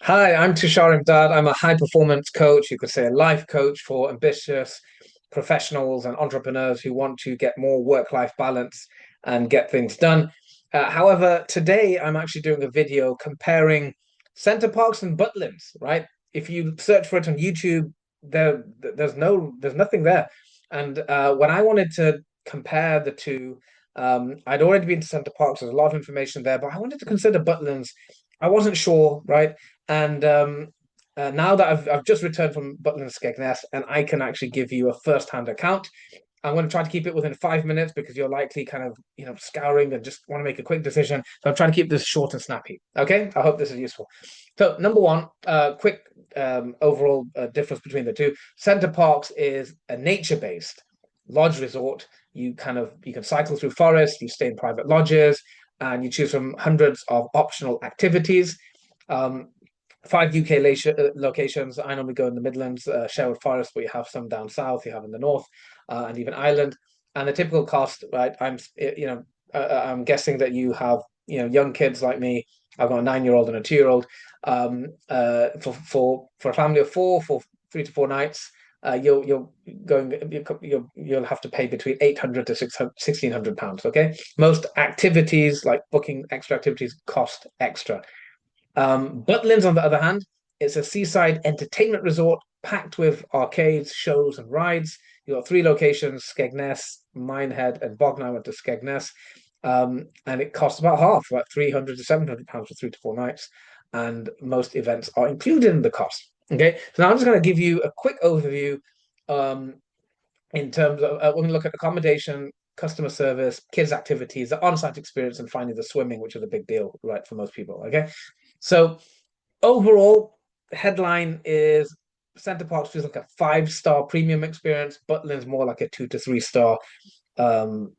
Hi, I'm Tushar Imdad. I'm a high performance coach. You could say a life coach for ambitious professionals and entrepreneurs who want to get more work-life balance and get things done. However, today I'm actually doing a video comparing Center Parcs and Butlins, right? If you search for it on YouTube, there's nothing there. And when I wanted to compare the two, I'd already been to Center Parcs. There's a lot of information there, but I wanted to consider Butlins. I wasn't sure, right? And now that I've just returned from Butlin and Skegness, and I can actually give you a first-hand account. I'm going to try to keep it within 5 minutes because you're likely kind of scouring and just want to make a quick decision. So I'm trying to keep this short and snappy. Okay, I hope this is useful. So number one, quick overall difference between the two. Center Parcs is a nature-based lodge resort. You can cycle through forests, you stay in private lodges, and you choose from hundreds of optional activities. Um, Five UK locations. I normally go in the Midlands, Sherwood Forest, but you have some down south, you have in the north, and even Ireland. And the typical cost, right? I'm guessing that you have young kids like me. I've got a 9-year-old and a 2-year-old. For a family of four, for 3 to 4 nights, you're going you'll have to pay between 800 to 600, £1,600. Okay, most activities like booking extra activities cost extra. Butlins, on the other hand, it's a seaside entertainment resort packed with arcades, shows, and rides. You've got three locations: Skegness, Minehead, and Bognor. I went to Skegness, and it costs about half, about £300 to £700 for 3 to 4 nights. And most events are included in the cost. Okay, so now I'm just going to give you a quick overview um, in terms of we're going to look at accommodation, customer service, kids' activities, the on-site experience, and finally the swimming, which is a big deal, right, for most people. Okay, so overall, the headline is Center Parcs feels like a 5-star premium experience. Butlin's more like a 2 to 3 star um,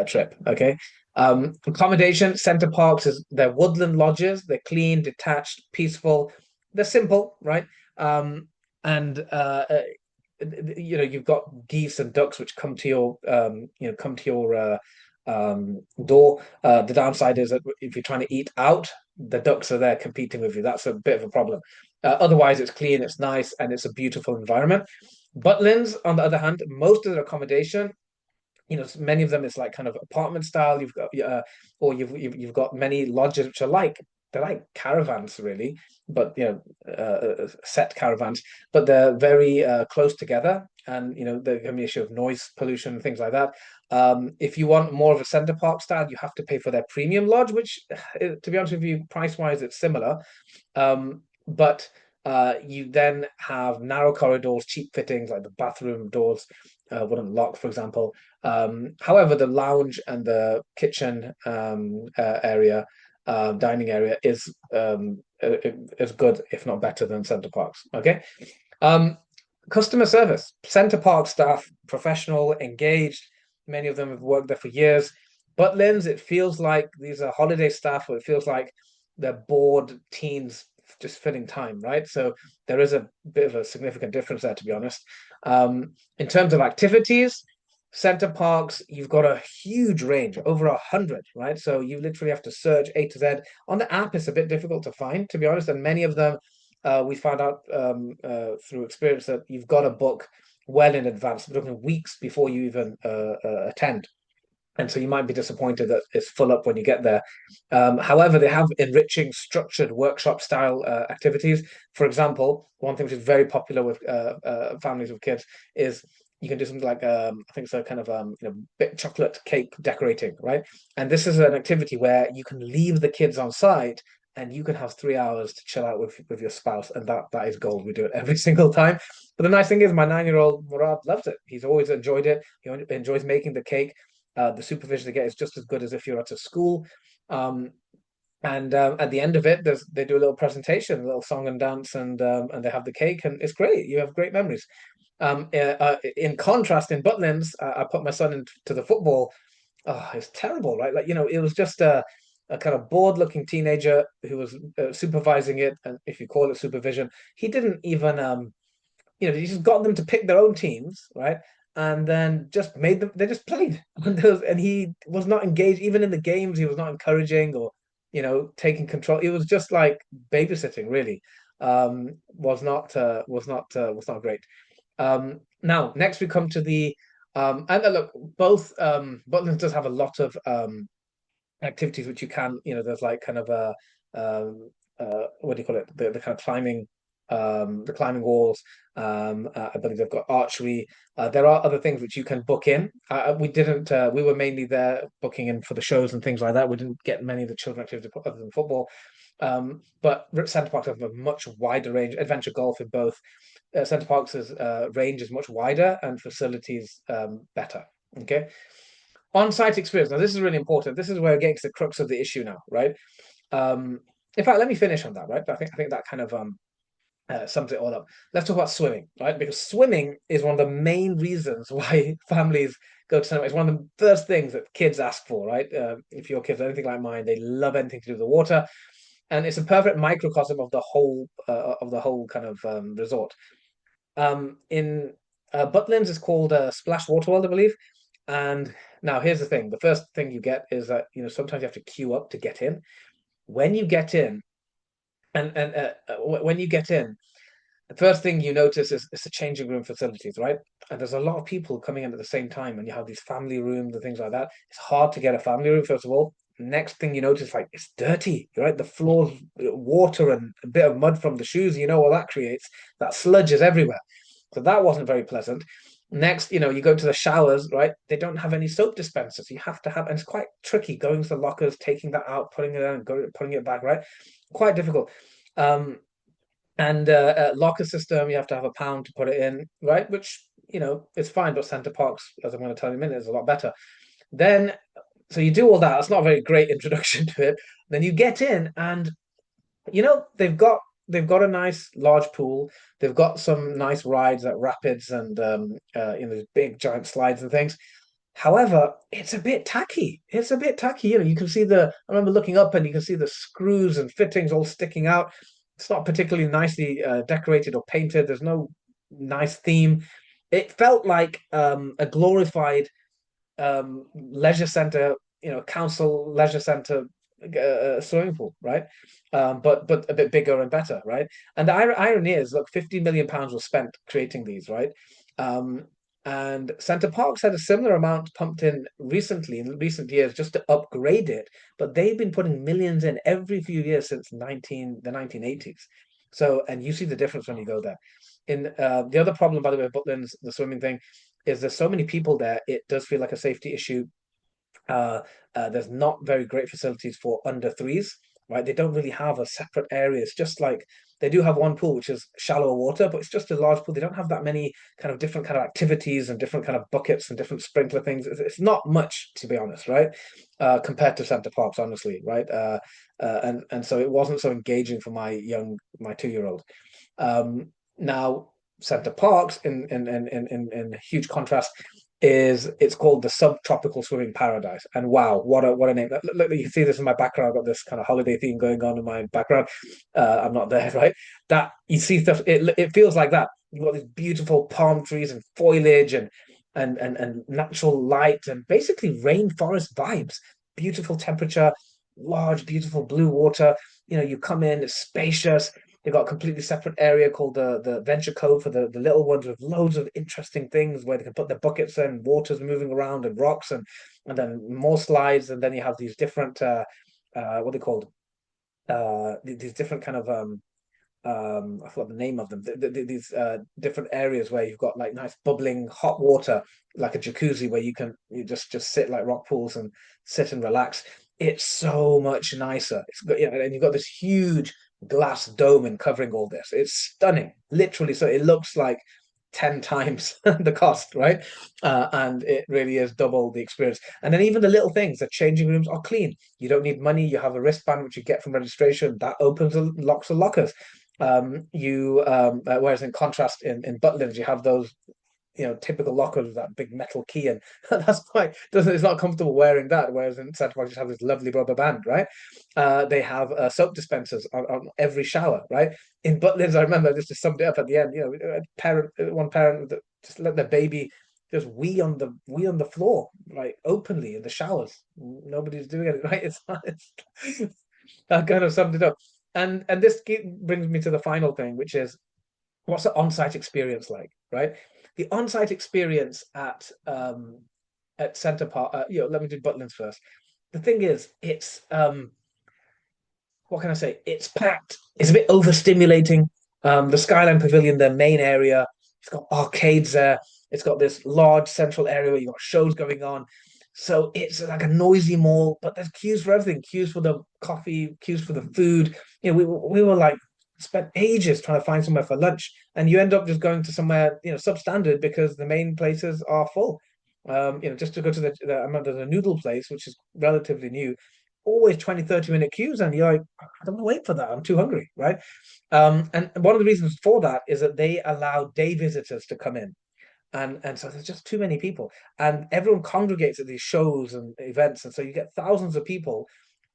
trip. Okay. Accommodation, Center Parcs is they're woodland lodges. They're clean, detached, peaceful. They're simple, right? And you've got geese and ducks which come to your door. The downside is that if you're trying to eat out, the ducks are there competing with you. That's a bit of a problem. Otherwise, it's clean, it's nice, and it's a beautiful environment. Butlins, on the other hand, most of their accommodation, many of them is like kind of apartment style. You've got or you've got many lodges which are like they're like caravans really, but set caravans, but they're very close together, and there can be an issue of noise pollution and things like that. If you want more of a Center Park style, you have to pay for their premium lodge, which, to be honest with you, price wise, it's similar. But you then have narrow corridors, cheap fittings like the bathroom doors wouldn't lock, for example. However, the lounge and the kitchen area, dining area, is good, if not better than Center Parks. Okay. Um, Customer service, Center Park staff, professional, engaged. Many of them have worked there for years. Butlins, it feels like these are holiday staff, or it feels like they're bored teens just filling time, right? So there is a bit of a significant difference there, to be honest. In terms of activities, Center Parks, you've got a huge range, over 100, right? So you literally have to search A to Z. On the app, it's a bit difficult to find, to be honest, and many of them we found out through experience that you've got to book well in advance, we're talking weeks before you even attend. And so you might be disappointed that it's full up when you get there. However, they have enriching, structured workshop style activities. For example, one thing which is very popular with families with kids is you can do something like I think it's a kind of bit chocolate cake decorating, right? And this is an activity where you can leave the kids on site and you can have 3 hours to chill out with your spouse, and that is gold. We do it every single time. But the nice thing is, my 9-year-old Murad loves it. He's always enjoyed it. He enjoys making the cake. The supervision they get is just as good as if you're at a school. Um, and at the end of it, they do a little presentation, a little song and dance, and they have the cake, and it's great. You have great memories. In contrast, in Butlins, I put my son into the football. Oh, it's terrible, right? Like, it was just a kind of bored-looking teenager who was supervising it, and if you call it supervision, he didn't even he just got them to pick their own teams, right? And then just made them, they just played. And he was not engaged, even in the games, he was not encouraging or, taking control. It was just like babysitting, really. was not great. Now, next we come to the and look, both Butlin does have a lot of activities which you can, there's like kind of a what do you call it? The kind of the climbing walls. I believe they've got archery. There are other things which you can book in. We didn't. We were mainly there booking in for the shows and things like that. We didn't get many of the children activities other than football. But Centre Parks have a much wider range. Adventure golf in both. Centre Parks' range is much wider and facilities better. Okay. On-site experience. Now, this is really important. This is where it gets the crux of the issue now, right? Um, in fact, let me finish on that, right? I think that kind of sums it all up. Let's talk about swimming, right? Because swimming is one of the main reasons why families go to cinema. It's one of the first things that kids ask for, right? If your kids are anything like mine, they love anything to do with the water, and it's a perfect microcosm of the whole kind of resort. In Butlins is called Splash Water World, I believe. And now here's the thing: the first thing you get is that sometimes you have to queue up to get in. When you get in, when you get in, the first thing you notice is the changing room facilities, right? And there's a lot of people coming in at the same time, and you have these family rooms and things like that. It's hard to get a family room, first of all. Next thing you notice, like it's dirty, right? The floor's water and a bit of mud from the shoes. You know what that creates? That sludge is everywhere. So that wasn't very pleasant. Next, you go to the showers, right? They don't have any soap dispensers. You have to have, and it's quite tricky going to the lockers, taking that out, putting it in, and putting it back, right? Quite difficult. Um, and locker system, you have to have a pound to put it in, right? Which, is fine, but Center Parks, as I'm going to tell you in a minute, is a lot better. Then, so you do all that. That's not a very great introduction to it. Then you get in, and they've got a nice large pool. They've got some nice rides at rapids and these big giant slides and things. However, it's a bit tacky. It's a bit tacky. You can see I remember looking up and you can see the screws and fittings all sticking out. It's not particularly nicely decorated or painted. There's no nice theme. It felt like a glorified leisure center, council leisure center swimming pool, right? But a bit bigger and better, right? And the irony is, look, £50 million was spent creating these, right? Um, and Center Parcs had a similar amount pumped in recently, in recent years, just to upgrade it. But they've been putting millions in every few years since the 1980s. So, and you see the difference when you go there. In the other problem, by the way, with Butlin's, the swimming thing, is there's so many people there, it does feel like a safety issue. Uh, there's not very great facilities for under threes, right? They don't really have a separate area. It's just like they do have one pool, which is shallower water, but it's just a large pool. They don't have that many kind of different kind of activities and different kind of buckets and different sprinkler things. It's not much, to be honest, right? Compared to Center Parcs, honestly, right? And so it wasn't so engaging for my 2-year-old. Now, Center Parcs, in huge contrast, it's called the Subtropical Swimming Paradise. And wow, what a name! Look, you can see this in my background. I've got this kind of holiday theme going on in my background. I'm not there, right? That you see stuff. It feels like that. You've got these beautiful palm trees and foliage and natural light and basically rainforest vibes. Beautiful temperature, large, beautiful blue water. You come in, it's spacious. They've got a completely separate area called the Venture Cove for the little ones with loads of interesting things where they can put their buckets in, water's moving around and rocks and then more slides. And then you have these different what are they called? These different kind of I forgot the name of them. These different areas where you've got like nice bubbling hot water, like a jacuzzi where you just sit like rock pools and sit and relax. It's so much nicer. It's got, and you've got this huge glass dome and covering all this. It's stunning, literally. So it looks like 10 times the cost, right? And it really is double the experience. And then even the little things, the changing rooms are clean. You don't need money. You have a wristband, which you get from registration, that opens and locks the lockers. Whereas in contrast in Butlins, you have those typical lockers with that big metal key, and that's quite doesn't it's not comfortable wearing that. Whereas in Santa Barbara, just have this lovely rubber band, right? They have soap dispensers on every shower, right? In Butlins, I remember this just summed it up at the end. One parent just let their baby just wee on the floor, like openly in the showers. Nobody's doing it, right? It's that kind of summed it up. And this brings me to the final thing, which is what's the on-site experience like, right? The on-site experience at Center Park, let me do Butlins first. The thing is, it's what can I say? It's packed. It's a bit overstimulating. The Skyline Pavilion, the main area, it's got arcades there. It's got this large central area where you've got shows going on. So it's like a noisy mall, but there's queues for everything. Queues for the coffee, queues for the food. We were like spent ages trying to find somewhere for lunch, and you end up just going to somewhere, substandard because the main places are full. Just to go to I remember the noodle place, which is relatively new, always 20, 30 minute queues, and you're like, I don't want to wait for that. I'm too hungry, right? And one of the reasons for that is that they allow day visitors to come in. And so there's just too many people. And everyone congregates at these shows and events. And so you get thousands of people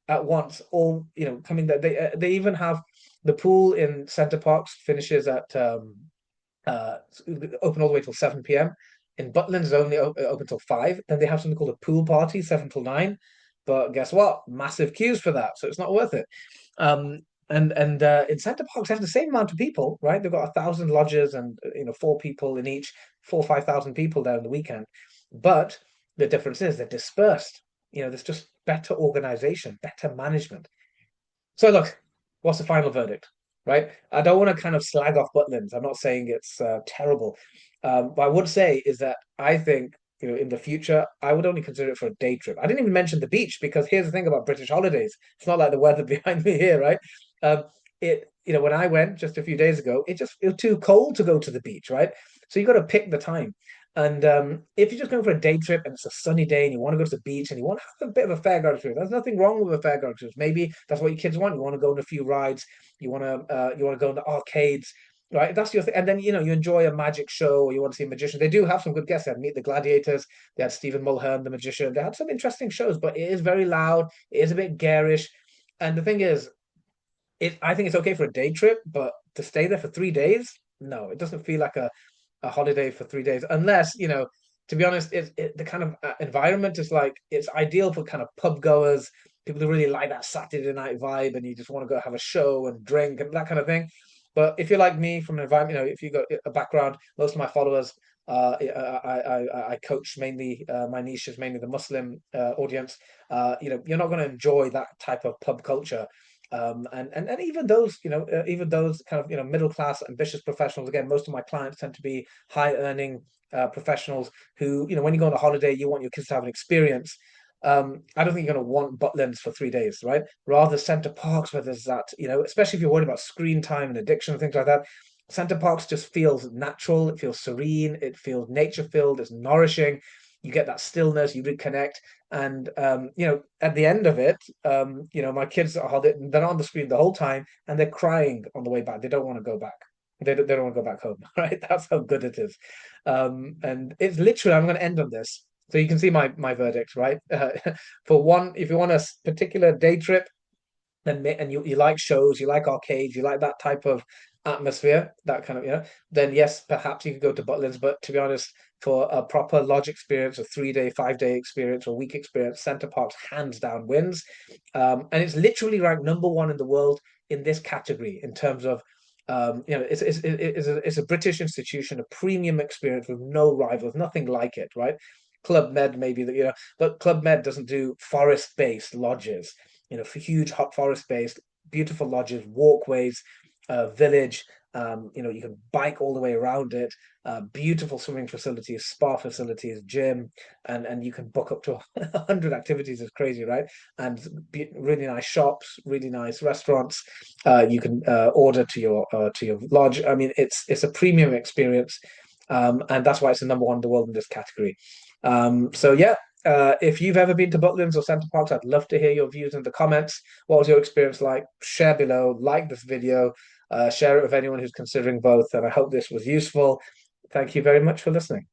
at once, all coming there. They even have the pool in Center Parcs finishes at uh, open all the way till 7 p.m. In Butlin, it's only open till 5. Then they have something called a pool party, 7 till 9. But guess what? Massive queues for that, so it's not worth it. Um, and in Center Parcs, they have the same amount of people, right? They've got 1,000 lodges and 4 people in each, 5,000 people there on the weekend. But the difference is they're dispersed. There's just better organization, better management. So look, what's the final verdict, right? I don't want to kind of slag off Butlins. I'm not saying it's terrible. What I would say is that I think, in the future, I would only consider it for a day trip. I didn't even mention the beach because here's the thing about British holidays. It's not like the weather behind me here, right? Um, when I went just a few days ago, it was too cold to go to the beach, right? So you got to pick the time. And if you're just going for a day trip and it's a sunny day and you want to go to the beach and you want to have a bit of a fairground experience, there's nothing wrong with a fairground experience. Maybe that's what your kids want. You want to go on a few rides. You want to go in the arcades, right? That's your thing. And then you enjoy a magic show or you want to see a magician. They do have some good guests. They had Meet the Gladiators. They had Stephen Mulhern, the magician. They had some interesting shows, but it is very loud. It is a bit garish. And the thing is, I think it's okay for a day trip, but to stay there for 3 days, no, it doesn't feel like a holiday for 3 days, unless, to be honest, the kind of environment is like it's ideal for kind of pub goers, people who really like that Saturday night vibe, and you just want to go have a show and drink and that kind of thing. But if you're like me from an environment, if you've got a background, most of my followers, I coach mainly, my niche is mainly the Muslim audience. You're not going to enjoy that type of pub culture. And even those kind of middle class ambitious professionals. Again, most of my clients tend to be high earning professionals who when you go on a holiday, you want your kids to have an experience. I don't think you're going to want Butlins for 3 days, right? Rather Center Parcs, where there's that, especially if you're worried about screen time and addiction and things like that. Center Parcs just feels natural. It feels serene. It feels nature filled. It's nourishing. You get that stillness. You reconnect. And at the end of it, my kids they're not on the screen the whole time, and they're crying on the way back. They don't want to go back. They don't want to go back home, right? That's how good it is. And it's literally, I'm going to end on this. So you can see my verdict, right? For one, if you want a particular day trip, and you like shows, you like arcades, you like that type of atmosphere, that kind of, then yes, perhaps you could go to Butlins. But to be honest, for a proper lodge experience, a 3 day, 5 day experience, or week experience, Center Parcs hands down wins. And it's literally ranked number one in the world in this category in terms of it's a British institution, a premium experience with no rivals, nothing like it, right? Club Med maybe but Club Med doesn't do forest-based lodges, for huge hot forest-based, beautiful lodges, walkways, village. You can bike all the way around it. Beautiful swimming facilities, spa facilities, gym, and you can book up to 100 activities. It's crazy, right? And really nice shops, really nice restaurants. You can order to your lodge. I mean, it's a premium experience, and that's why it's the number one in the world in this category. So yeah, if you've ever been to Butlins or Center Parcs, I'd love to hear your views in the comments. What was your experience like? Share below, like this video, share it with anyone who's considering both, and I hope this was useful. Thank you very much for listening.